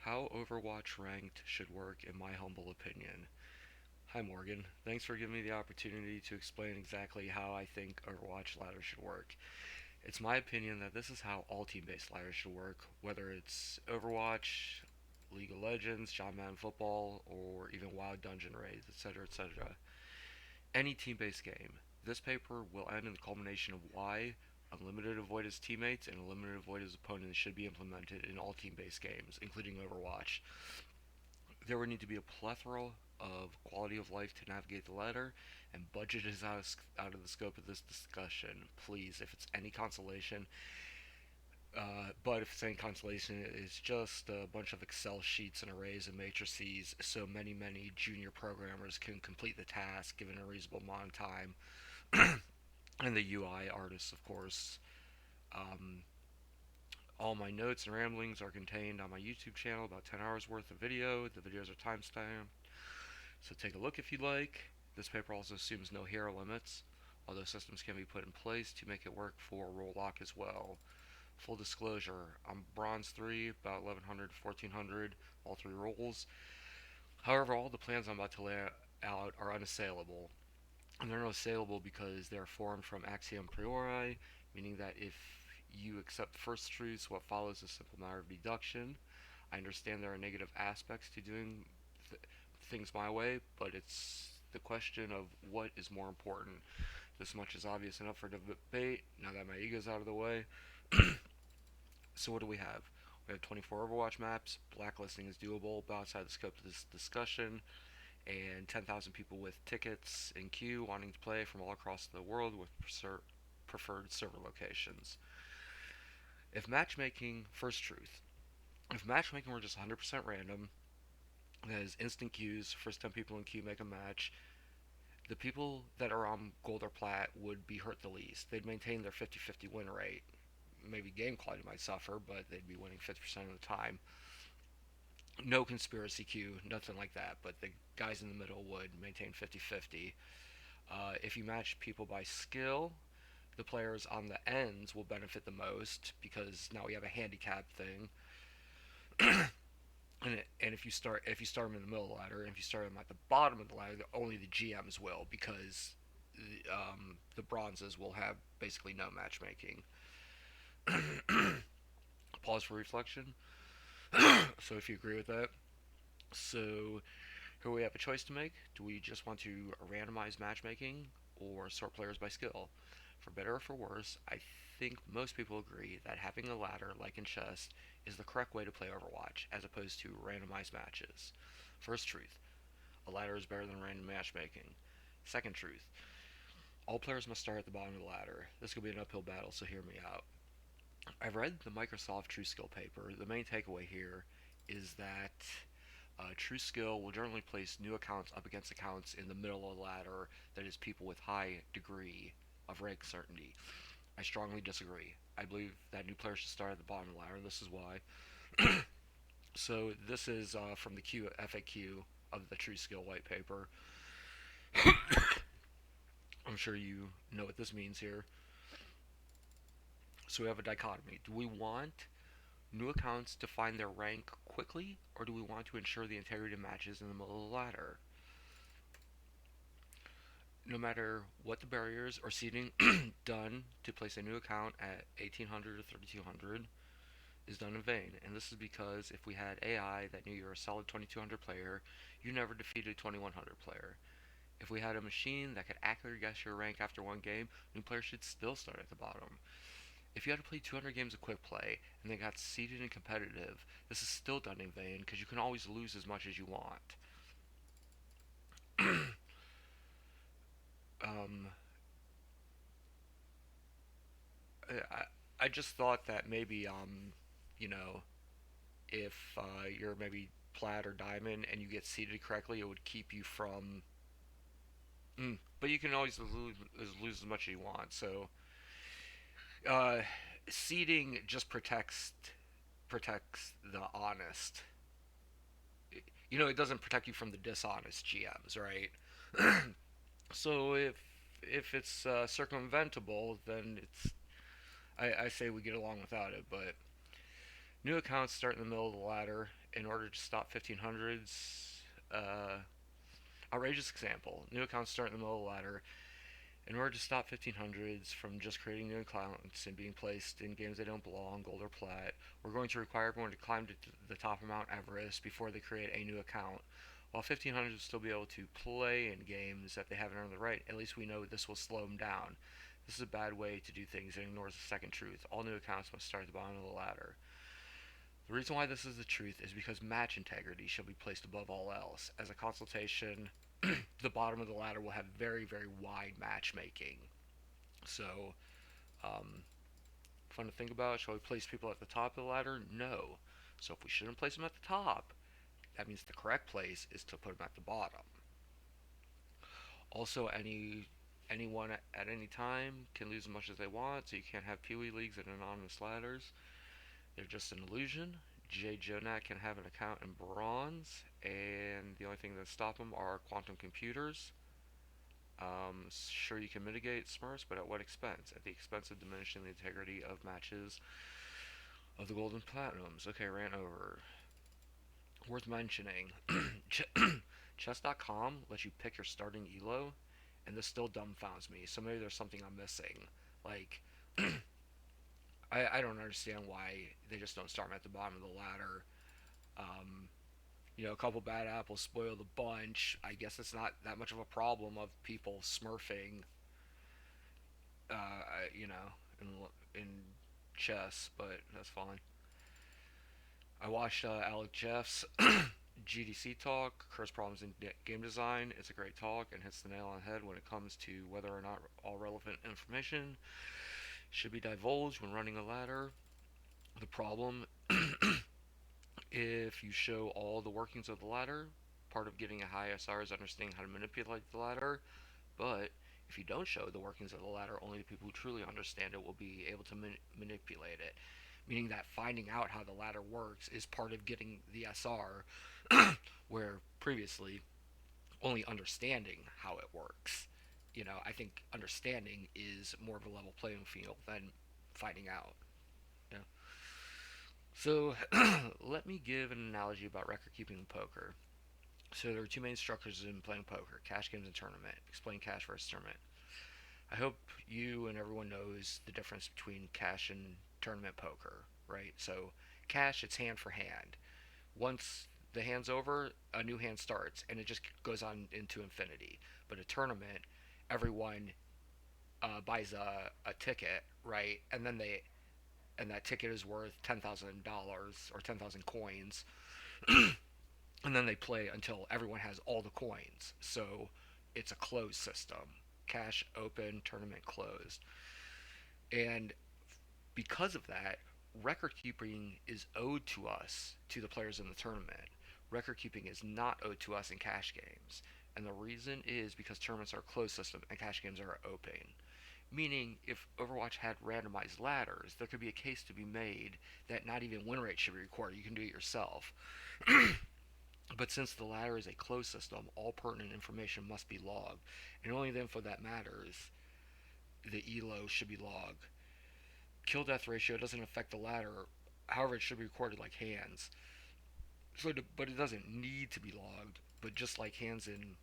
How Overwatch Ranked should work in my humble opinion. Hi Morgan, thanks for giving me the opportunity to explain exactly how I think Overwatch ladder should work. It's my opinion that this is how all team-based ladders should work, whether it's Overwatch, League of Legends, John Madden Football, or even Wild Dungeon Raids, etc., etc. Any team-based game. This paper will end in the culmination of why unlimited avoid his teammates and unlimited avoid his opponents should be implemented in all team-based games, including Overwatch. There would need to be a plethora of quality of life to navigate the ladder, and budget is out of the scope of this discussion. Please, if it's any consolation, but if it's any consolation, it's just a bunch of Excel sheets and arrays and matrices so many junior programmers can complete the task given a reasonable amount of time. And the UI artists, of course. Um, all my notes and ramblings are contained on my YouTube channel, about 10 hours worth of video. The videos are timestamped, so take a look if you'd like. This paper also assumes no hero limits, although systems can be put in place to make it work for role lock as well. Full disclosure, I'm Bronze 3, about 1100 to 1400, all three roles. However, all the plans I'm about to lay out are unassailable. And they're unassailable because they're formed from axiom priori, meaning that if you accept first truths, what follows is a simple matter of deduction. I understand there are negative aspects to doing things my way, but it's the question of what is more important. This much is obvious enough for debate, now that my ego's out of the way. So what do we have? We have 24 Overwatch maps, blacklisting is doable, but outside the scope of this discussion, and 10,000 people with tickets in queue wanting to play from all across the world with preferred server locations. If matchmaking, first truth, if matchmaking were just 100% random, that is instant queues, first 10 people in queue make a match, the people that are on gold or plat would be hurt the least. They'd maintain their 50-50 win rate. Maybe game quality might suffer, but they'd be winning 50% of the time. No conspiracy queue, nothing like that, but the guys in the middle would maintain 50-50. If you match people by skill, the players on the ends will benefit the most because now we have a handicap thing. And if you start them in the middle of the ladder, and if you start them at the bottom of the ladder, only the GMs will because the bronzes will have basically no matchmaking. Pause for reflection. So if you agree with that, so here we have a choice to make. Do we just want to randomize matchmaking or sort players by skill? For better or for worse, I think most people agree that having a ladder, like in chess, is the correct way to play Overwatch, as opposed to randomized matches. First truth, a ladder is better than random matchmaking. Second truth, all players must start at the bottom of the ladder. This could be an uphill battle, so hear me out. I've read the Microsoft True Skill paper. The main takeaway here is that True Skill will generally place new accounts up against accounts in the middle of the ladder, that is, people with high degree of rank certainty. I strongly disagree. I believe that new players should start at the bottom of the ladder, and this is why. So this is from the FAQ of the True Skill white paper. I'm sure you know what this means here. So we have a dichotomy. Do we want new accounts to find their rank quickly, or do we want to ensure the integrity of matches in the middle of the ladder? No matter what the barriers or seeding done to place a new account at 1800 or 3200 is done in vain. And this is because if we had AI that knew you're a solid 2200 player, you never defeated a 2100 player. If we had a machine that could accurately guess your rank after one game, new players should still start at the bottom. If you had to play 200 games of quick play and they got seeded and competitive, this is still done in vain because you can always lose as much as you want. um, I just thought that maybe you know if you're maybe plat or diamond and you get seeded correctly, it would keep you from. But you can always lose as much as you want. So uh, seeding just protects the honest. It doesn't protect you from the dishonest GMs, right? So if it's circumventable, then I say we get along without it. But New accounts start in the middle of the ladder. In order to stop 1500s, outrageous example. New accounts start in the middle of the ladder. In order to stop 1500s from just creating new accounts and being placed in games they don't belong, gold or plat, we're going to require everyone to climb to the top of Mount Everest before they create a new account. While 1500s will still be able to play in games that they haven't earned the right, at least we know this will slow them down. This is a bad way to do things and ignores the second truth. All new accounts must start at the bottom of the ladder. The reason why this is the truth is because match integrity shall be placed above all else. As a consultation, the bottom of the ladder will have very, very wide matchmaking. So, um, fun to think about. Shall we place people at the top of the ladder? No. So, if we shouldn't place them at the top, that means the correct place is to put them at the bottom. Also, anyone at any time can lose as much as they want, so you can't have Pee Wee leagues and anonymous ladders. They're just an illusion. Jay Jonak can have an account in bronze, and the only thing that stop him are quantum computers. Sure, you can mitigate Smurfs, but at what expense? At the expense of diminishing the integrity of matches of the Golden Platinums. Okay, ran over. Worth mentioning, chess.com lets you pick your starting elo, and this still dumbfounds me. So maybe there's something I'm missing. Like, I don't understand why they just don't start them at the bottom of the ladder. Um, a couple bad apples spoil the bunch. I guess it's not that much of a problem of people smurfing, you know, in chess, but that's fine. I watched Alec Jeff's GDC talk, Curse Problems in Game Design. It's a great talk and hits the nail on the head when it comes to whether or not all relevant information should be divulged when running a ladder. The problem, if you show all the workings of the ladder, part of getting a high SR is understanding how to manipulate the ladder. But if you don't show the workings of the ladder, only the people who truly understand it will be able to manipulate it. Meaning that finding out how the ladder works is part of getting the SR, where previously only understanding how it works. I think understanding is more of a level playing field than finding out. Yeah. So let me give an analogy about record keeping in poker. So there are two main structures in playing poker: cash games and tournament. Explain cash versus tournament. I hope you and everyone knows the difference between cash and tournament poker, right? So cash, it's hand for hand. Once the hand's over, a new hand starts, and it just goes on into infinity. But a tournament, everyone buys a ticket, right? And that ticket is worth $10,000 or 10,000 coins, and then they play until everyone has all the coins. So it's a closed system. Cash open, tournament closed. And because of that, record keeping is owed to us, to the players in the tournament. Record keeping is not owed to us in cash games. And the reason is because tournaments are a closed system and cash games are open. Meaning, if Overwatch had randomized ladders, there could be a case to be made that not even win rate should be recorded. You can do it yourself. But since the ladder is a closed system, all pertinent information must be logged, and only the info that matters, the elo, should be logged. Kill death ratio doesn't affect the ladder, however, it should be recorded like hands. But it doesn't need to be logged. But just like hands in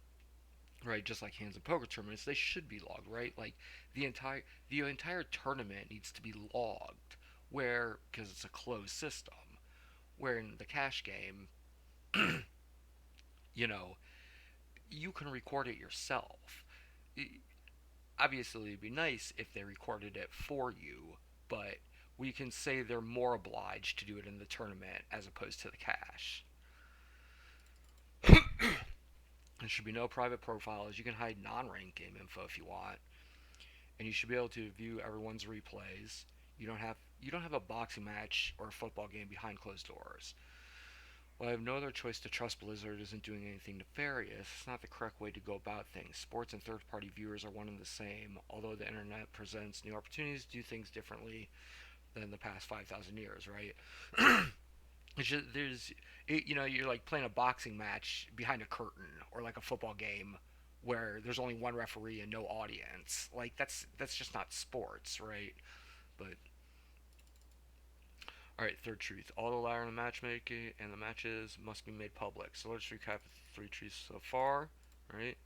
poker tournaments, they should be logged, right? Like the entire tournament needs to be logged, where because it's a closed system. Where in the cash game, you know, you can record it yourself. Obviously, it'd be nice if they recorded it for you, but we can say they're more obliged to do it in the tournament as opposed to the cash. There should be no private profiles. You can hide non-ranked game info if you want, and you should be able to view everyone's replays. You don't have a boxing match or a football game behind closed doors. While I have no other choice to trust Blizzard isn't doing anything nefarious, it's not the correct way to go about things. Sports and third-party viewers are one and the same, although the internet presents new opportunities to do things differently than the past 5,000 years, right? It's just, you're like playing a boxing match behind a curtain, or like a football game where there's only one referee and no audience. Like that's just not sports, right? But Alright, third truth. All the ladder and the matchmaking and the matches must be made public. So let's recap the three truths so far. Right?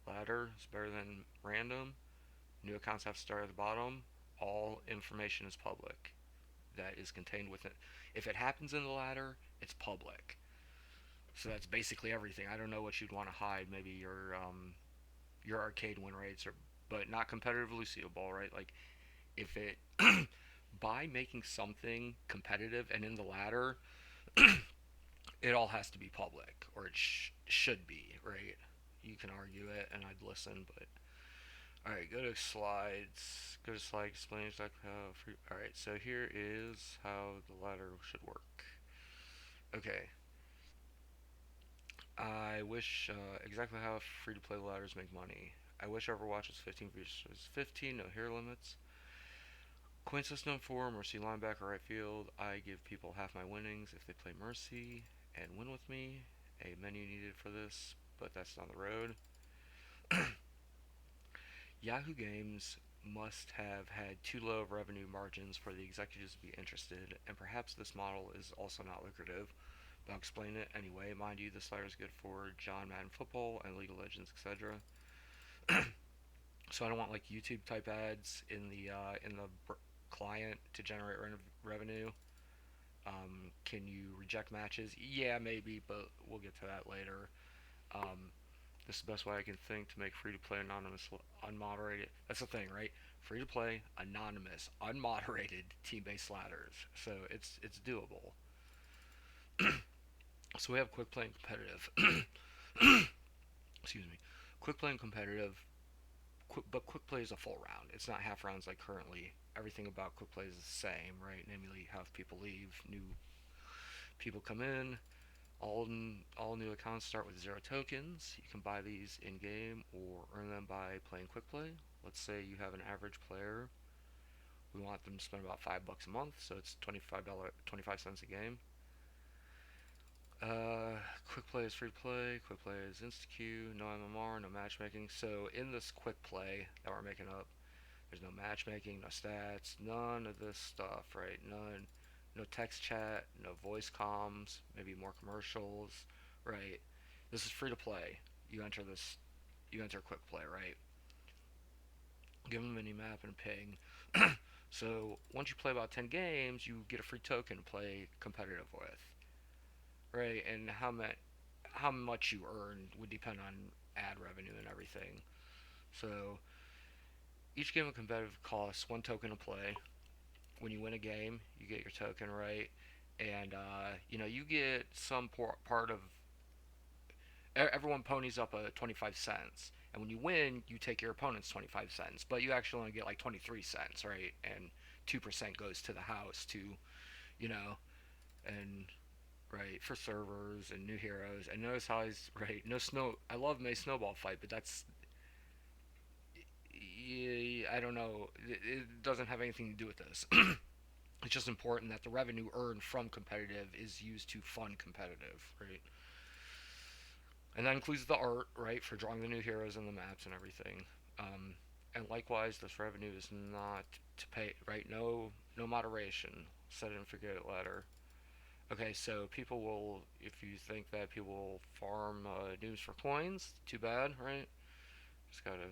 Ladder is better than random. New accounts have to start at the bottom. All information is public. That is contained within. If it happens in the ladder, it's public. So that's basically everything. I don't know what you'd want to hide. Maybe your arcade win rates, or but not competitively seeable, right? Like if it by making something competitive and in the ladder, it all has to be public, or it should be, right? You can argue it, and I'd listen, but all right, go to slides. Go to slide explains exactly how. All right, so here is how the ladder should work. Okay, I wish exactly how free-to-play ladders make money. I wish Overwatch was 15 versus 15, no hero limits. Coin system for Mercy linebacker right field. I give people half my winnings if they play Mercy and win with me. A menu needed for this, but that's down the road. Yahoo Games must have had too low of revenue margins for the executives to be interested, and perhaps this model is also not lucrative. But I'll explain it anyway. Mind you, this slider is good for John Madden Football and League of Legends, etc. So I don't want like YouTube type ads in the client to generate revenue. Can you reject matches? Yeah, maybe, but we'll get to that later. Um, this is the best way I can think to make free to play anonymous, unmoderated. That's the thing, right? Free to play, anonymous, unmoderated team based ladders. So it's doable. So we have quick play and competitive. Excuse me. Quick play and competitive, but quick play is a full round. It's not half rounds like currently. Everything about quick play is the same, right? Namely, how people leave, new people come in. All new accounts start with 0 tokens. You can buy these in game or earn them by playing quick play. Let's say you have an average player. We want them to spend about $5 a month, so it's $25 a game. Quick play is free to play. Quick play is insta queue. No MMR, no matchmaking. So in this quick play that we're making up, there's no matchmaking, no stats, none of this stuff, right? None. No text chat, no voice comms, maybe more commercials, right? This is free to play. You enter this, you enter quick play, right? Give them a mini map and a ping. So once you play about 10 games, you get a free token to play competitive with, right? And how much you earn would depend on ad revenue and everything. So each game of competitive costs 1 token to play. When you win a game, you get your token, right? And you get some part of everyone ponies up a 25 cents. And when you win, you take your opponent's 25 cents, but you actually only get like 23 cents, right? And 2% goes to the house to, you know, and right for servers and new heroes. And notice how he's right. No snow. I love May snowball fight, but that's I don't know. It doesn't have anything to do with this. It's just important that the revenue earned from competitive is used to fund competitive, right? And that includes the art, right, for drawing the new heroes and the maps and everything. Um, and likewise, this revenue is not to pay, right? No moderation. Set it and forget it ladder. Okay, so people will, if you think that people will farm noobs for coins, too bad, right? Just gotta,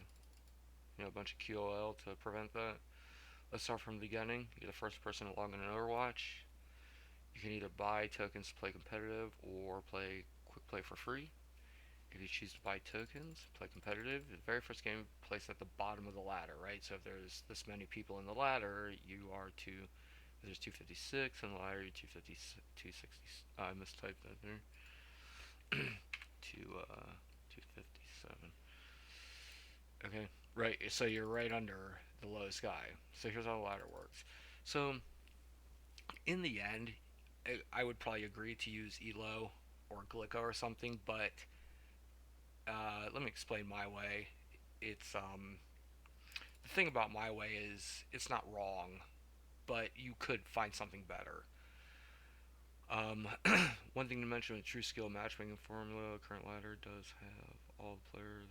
a bunch of QOL to prevent that. Let's start from the beginning. You're the first person to log in Overwatch. You can either buy tokens to play competitive or play quick play for free. If you choose to buy tokens, play competitive, the very first game placed at the bottom of the ladder, right? So if there's this many people in the ladder, you are to, if there's 256 in the ladder, you're 250, 260, I mistyped that there, to 257. Okay, right, so you're right under the lowest guy. So here's how the ladder works. So in the end, I would probably agree to use Elo or Glico or something, but let me explain my way. It's the thing about my way is it's not wrong, but you could find something better. Um, One thing to mention with True Skill matchmaking formula, current ladder does have all players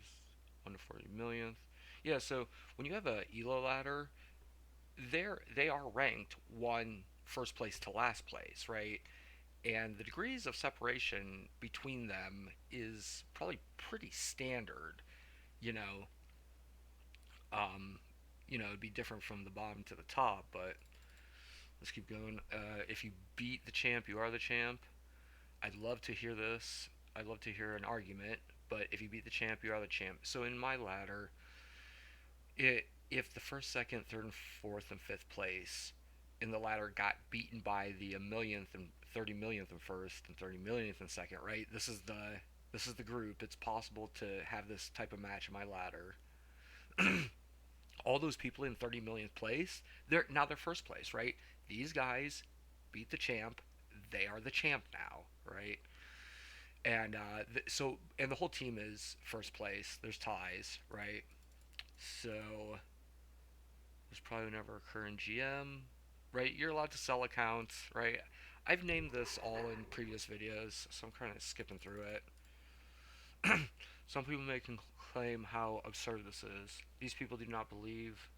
1 to 40 millionth. Yeah, so when you have a Elo ladder, they are ranked 1 first place to last place, right? And the degrees of separation between them is probably pretty standard. You know, um, it'd be different from the bottom to the top, but let's keep going. If you beat the champ, you are the champ. I'd love to hear this. I'd love to hear an argument, but if you beat the champ, you are the champ. So in my ladder, if the first, second, third, and fourth and fifth place in the ladder got beaten by the a millionth and 30 millionth in first and 30 millionth in second, right? This is the group. It's possible to have this type of match in my ladder. All those people in 30 millionth place, they're first place, right? These guys beat the champ. They are the champ now, right? And and the whole team is first place. There's ties, right? So this probably never occur in GM, right? You're allowed to sell accounts, right? I've named this all in previous videos, so I'm kind of skipping through it. Some people may claim how absurd this is. These people do not believe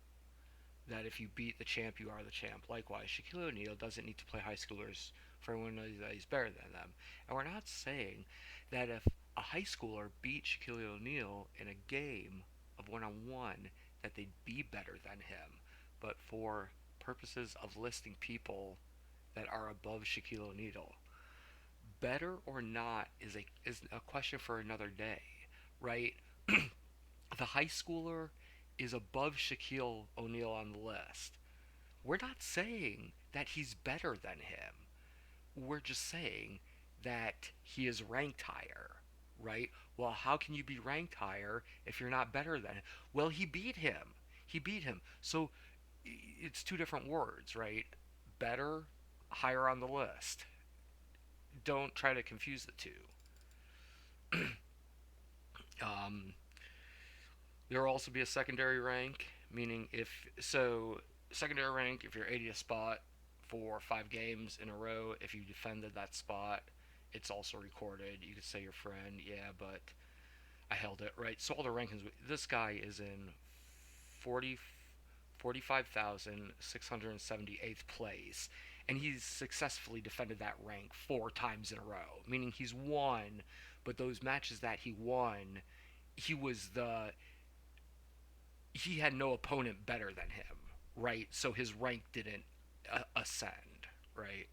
that if you beat the champ, you are the champ. Likewise, Shaquille O'Neal doesn't need to play high schoolers for everyone to know that he's better than them. And we're not saying that if a high schooler beat Shaquille O'Neal in a game of one-on-one, that they'd be better than him. But for purposes of listing people that are above Shaquille O'Neal, better or not is a question for another day, right? The high schooler is above Shaquille O'Neal on the list. We're not saying that he's better than him. We're just saying that he is ranked higher, right? Well, how can you be ranked higher if you're not better than him? Well, he beat him. He beat him. So it's two different words, right? Better, higher on the list. Don't try to confuse the two. Um, there will also be a secondary rank, meaning secondary rank if you're 80th spot for 5 games in a row. If you defended that spot, it's also recorded. You could say your friend, yeah, but I held it, right? So all the rankings. This guy is in 40, 45,678th place, and he's successfully defended that rank 4 times in a row, meaning he's won. But those matches that he won, he was the he had no opponent better than him, right? So his rank didn't ascend, right?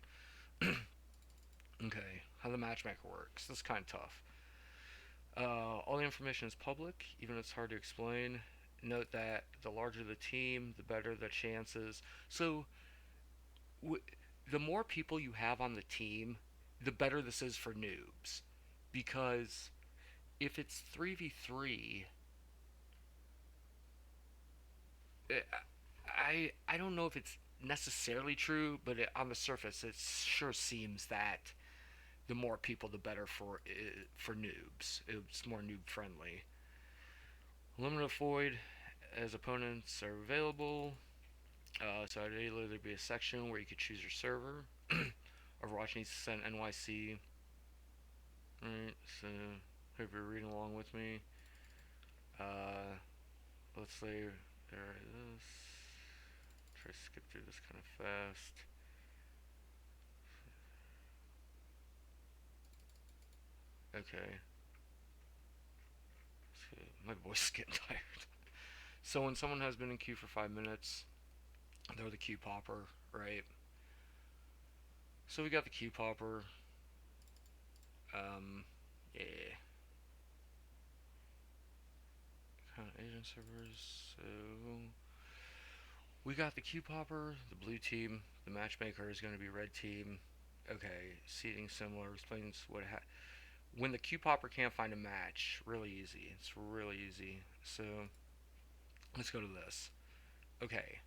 Okay, how the matchmaker works. This is kind of tough. All the information is public, even if it's hard to explain. Note that the larger the team, the better the chances. So, w- the more people you have on the team, the better this is for noobs. Because if it's 3v3, I don't know if it's necessarily true, but on the surface, it sure seems that the more people, the better for noobs. It's more noob friendly. Limited void as opponents are available. So ideally there'd be a section where you could choose your server. Overwatch needs to send NYC. Alright, so hope you're reading along with me. Let's say there it is. Try to skip through this kind of fast. Okay. So my voice is getting tired. So when someone has been in queue for 5 minutes, they're the queue popper, right? So we got the queue popper. Yeah. Kind of agent servers. So we got the queue popper, the blue team. The matchmaker is going to be red team. Okay, seating similar. Explains when the queue popper can't find a match. Really easy. It's really easy. So let's go to this. Okay,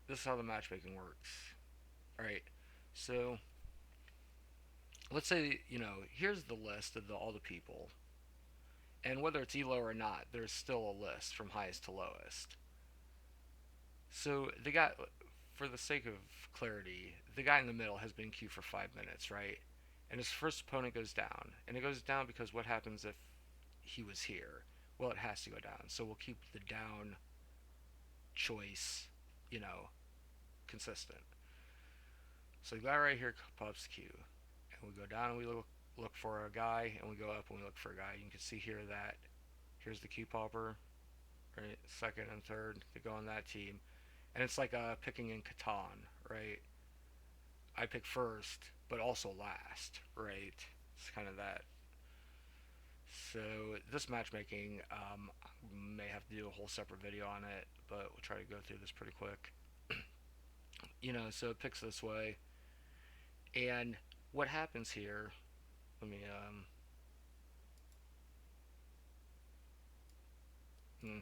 this is how the matchmaking works. All right. So let's say here's the list of all the people, and whether it's elo or not, there's still a list from highest to lowest. So for the sake of clarity, the guy in the middle has been queued for 5 minutes, right? And his first opponent goes down, and it goes down because what happens if he was here? Well, it has to go down. So we'll keep the down choice, you know, consistent. So the guy right here pops Q, and we go down and we look for a guy, and we go up and we look for a guy. You can see here that here's the Q popper, right? Second and third, they go on that team, and it's like picking in Catan, right? I pick first, but also last, right? It's kind of that. So this matchmaking, may have to do a whole separate video on it, but we'll try to go through this pretty quick. So it picks this way, and what happens here? Let me hmm.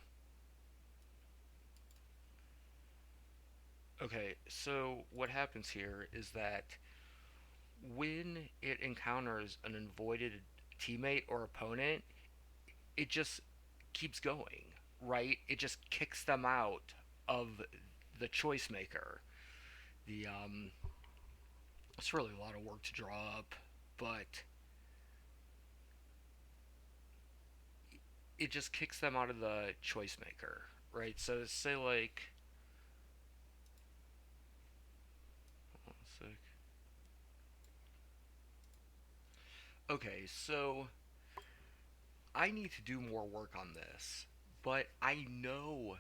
Okay, so what happens here is that when it encounters an avoided teammate or opponent, it just keeps going, right? It just kicks them out of the choice maker. The It's really a lot of work to draw up, but it just kicks them out of the choice maker, right? So say like, hold on a sec. Okay, so I need to do more work on this, but I know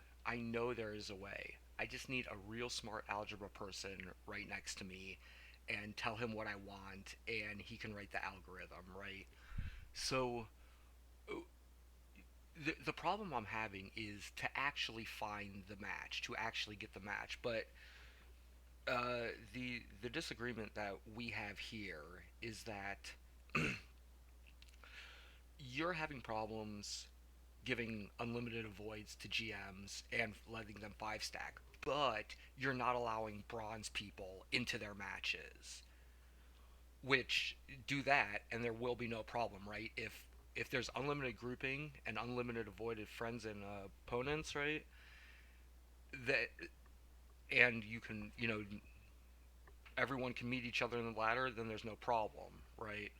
there is a way. I just need a real smart algebra person right next to me and tell him what I want, and he can write the algorithm, right? So the problem I'm having is to actually find the match, to actually get the match. But the disagreement that we have here is that you're having problems giving unlimited avoids to GMs and letting them five stack, but you're not allowing bronze people into their matches. Which do that, and there will be no problem, right? If there's unlimited grouping and unlimited avoided friends and opponents, right? That and you can, everyone can meet each other in the ladder, then there's no problem, right?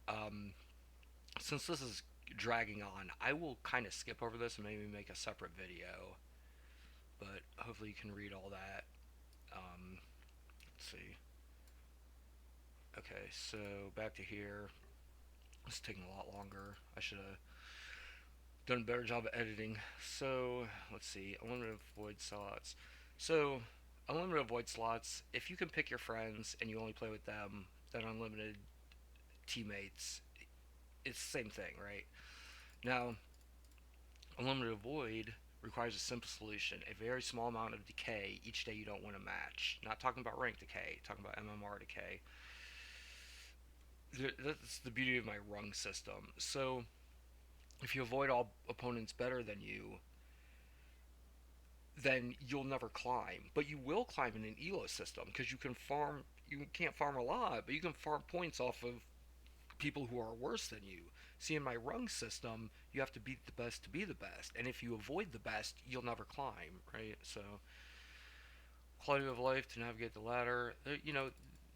Um, since this is dragging on, I will kind of skip over this and maybe make a separate video, but hopefully you can read all that. Let's see. Okay, so back to here. It's taking a lot longer. I should have done a better job of editing. So let's see. Unlimited void slots. So unlimited void slots. If you can pick your friends and you only play with them, then unlimited teammates. It's the same thing, right? Now, unlimited void requires a simple solution, a very small amount of decay each day you don't win a match. Not talking about rank decay, talking about MMR decay. That's the beauty of my rung system. So, if you avoid all opponents better than you, then you'll never climb. But you will climb in an elo system because you can farm. You can't farm a lot, but you can farm points off of people who are worse than you. See, in my rung system, you have to beat the best to be the best, and if you avoid the best, you'll never climb, right? So, quality of life to navigate the ladder.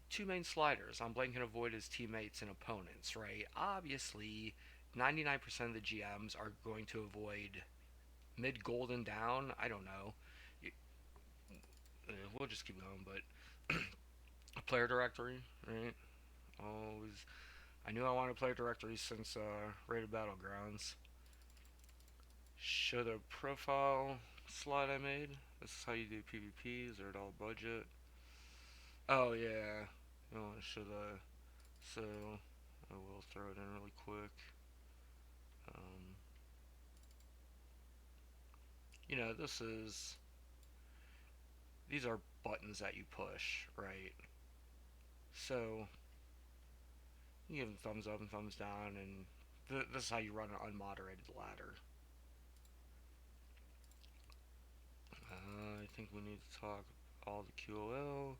Two main sliders on blank and avoid his teammates and opponents, right? Obviously, 99% of the GMs are going to avoid mid golden down. I don't know. We'll just keep going, but player directory, right? Always. I knew I wanted player directory since Rated Battlegrounds. Show the profile slide I made. This is how you do PvPs or at all budget. Oh yeah, you want to show the. So I will throw it in really quick. Um, this is. These are buttons that you push, right? So you give them thumbs up and thumbs down, and this is how you run an unmoderated ladder. I think we need to talk all the QOL.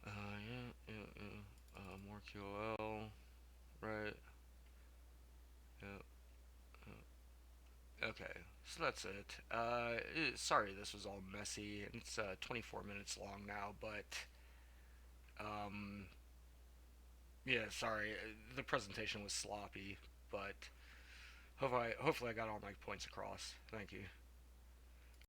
Yeah. More QOL, right? Yeah. Okay, so that's it. Sorry this was all messy. It's 24 minutes long now, but um, yeah, sorry. The presentation was sloppy, but hopefully I got all my points across. Thank you.